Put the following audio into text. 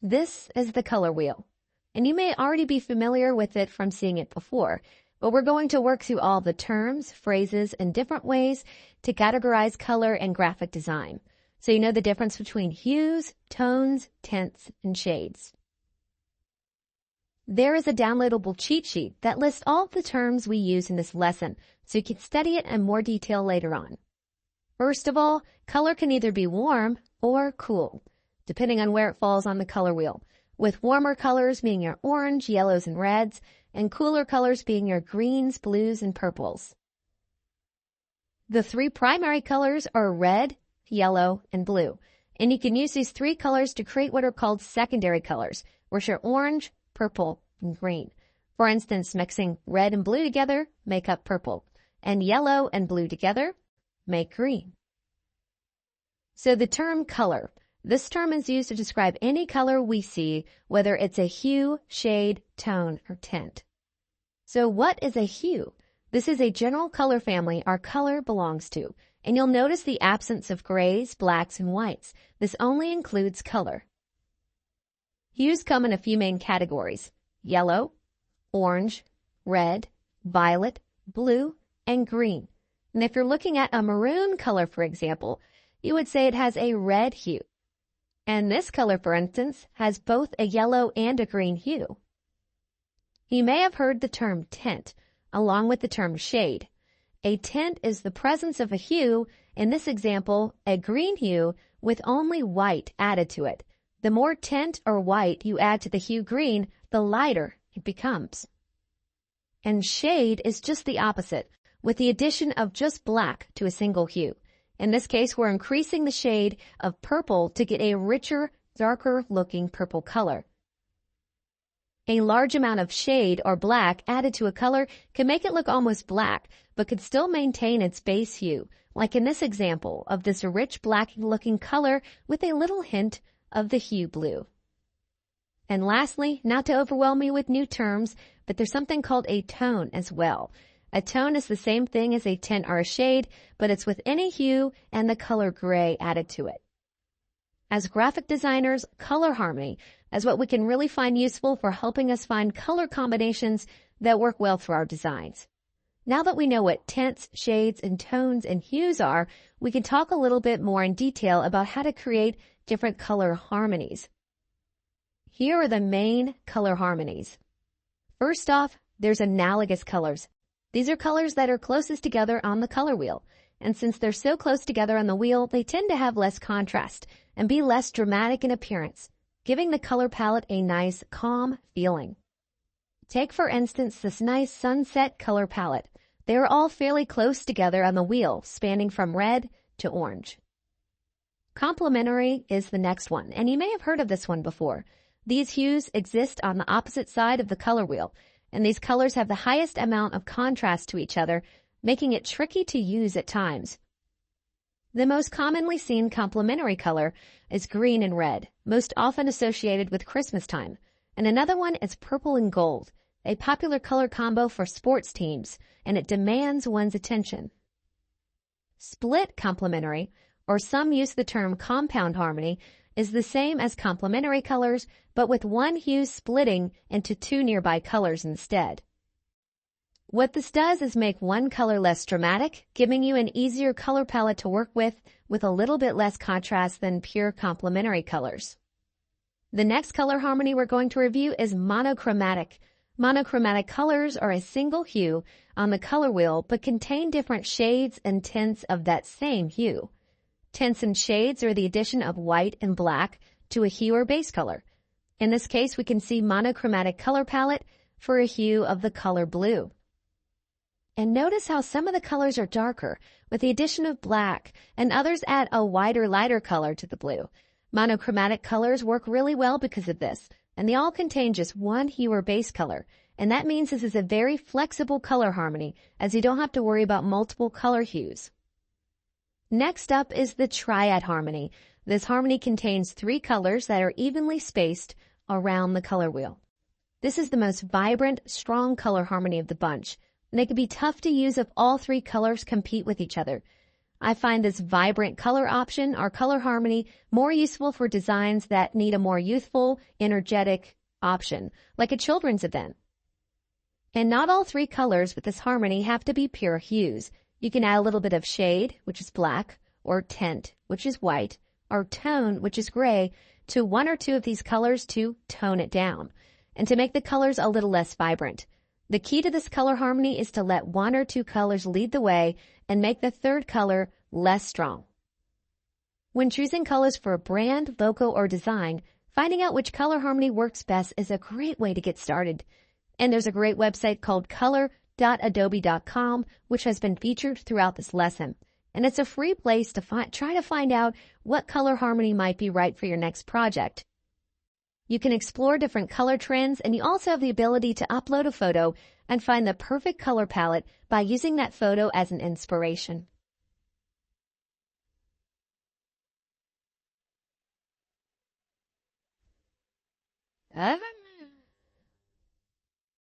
This is the color wheel, and you may already be familiar with it from seeing it before, but we're going to work through all the terms, phrases, and different ways to categorize color and graphic design, so you know the difference between hues, tones, tints, and shades. There is a downloadable cheat sheet that lists all of the terms we use in this lesson, so you can study it in more detail later on. First of all, color can either be warm or cool, depending on where it falls on the color wheel, with warmer colors being your orange, yellows, and reds, and cooler colors being your greens, blues, and purples. The three primary colors are red, yellow, and blue, and you can use these three colors to create what are called secondary colors, which are orange, purple, and green. For instance, mixing red and blue together make up purple, and yellow and blue together make green. So the term color. This term is used to describe any color we see, whether it's a hue, shade, tone, or tint. So what is a hue? This is a general color family our color belongs to, and you'll notice the absence of grays, blacks, and whites. This only includes color. Hues come in a few main categories: yellow, orange, red, violet, blue, and green. And if you're looking at a maroon color, for example, you would say it has a red hue. And this color, for instance, has both a yellow and a green hue. You may have heard the term tint, along with the term shade. A tint is the presence of a hue, in this example, a green hue with only white added to it. The more tint or white you add to the hue green, the lighter it becomes. And shade is just the opposite, with the addition of just black to a single hue. In this case, we're increasing the shade of purple to get a richer, darker looking purple color. A large amount of shade or black added to a color can make it look almost black, but could still maintain its base hue, like in this example of this rich black looking color with a little hint of the hue blue. And lastly, not to overwhelm you with new terms, but there's something called a tone as well. A tone is the same thing as a tint or a shade, but it's with any hue and the color gray added to it. As graphic designers, color harmony is what we can really find useful for helping us find color combinations that work well for our designs. Now that we know what tints, shades, and tones and hues are, we can talk a little bit more in detail about how to create different color harmonies. Here are the main color harmonies. First off, there's analogous colors. These are colors that are closest together on the color wheel, and since they're so close together on the wheel, they tend to have less contrast and be less dramatic in appearance, giving the color palette a nice, calm feeling. Take, for instance, this nice sunset color palette. They are all fairly close together on the wheel, spanning from red to orange. Complementary is the next one, and you may have heard of this one before. These hues exist on the opposite side of the color wheel, and these colors have the highest amount of contrast to each other, making it tricky to use at times. The most commonly seen complementary color is green and red, most often associated with Christmas time, and another one is purple and gold, a popular color combo for sports teams, and it demands one's attention. Split complementary, or some use the term compound harmony, is the same as complementary colors, but with one hue splitting into two nearby colors instead. What this does is make one color less dramatic, giving you an easier color palette to work with a little bit less contrast than pure complementary colors. The next color harmony we're going to review is monochromatic. Monochromatic colors are a single hue on the color wheel, but contain different shades and tints of that same hue. Tints and shades are the addition of white and black to a hue or base color. In this case, we can see monochromatic color palette for a hue of the color blue. And notice how some of the colors are darker with the addition of black, and others add a wider, lighter color to the blue. Monochromatic colors work really well because of this, and they all contain just one hue or base color. And that means this is a very flexible color harmony, as you don't have to worry about multiple color hues. Next up is the Triad Harmony. This harmony contains three colors that are evenly spaced around the color wheel. This is the most vibrant, strong color harmony of the bunch, and it can be tough to use if all three colors compete with each other. I find this vibrant color option, or color harmony, more useful for designs that need a more youthful, energetic option, like a children's event. And not all three colors with this harmony have to be pure hues. You can add a little bit of shade, which is black, or tint, which is white, or tone, which is gray, to one or two of these colors to tone it down, and to make the colors a little less vibrant. The key to this color harmony is to let one or two colors lead the way and make the third color less strong. When choosing colors for a brand, logo, or design, finding out which color harmony works best is a great way to get started. And there's a great website called color.adobe.com, which has been featured throughout this lesson. And it's a free place to try to find out what color harmony might be right for your next project. You can explore different color trends, and you also have the ability to upload a photo and find the perfect color palette by using that photo as an inspiration.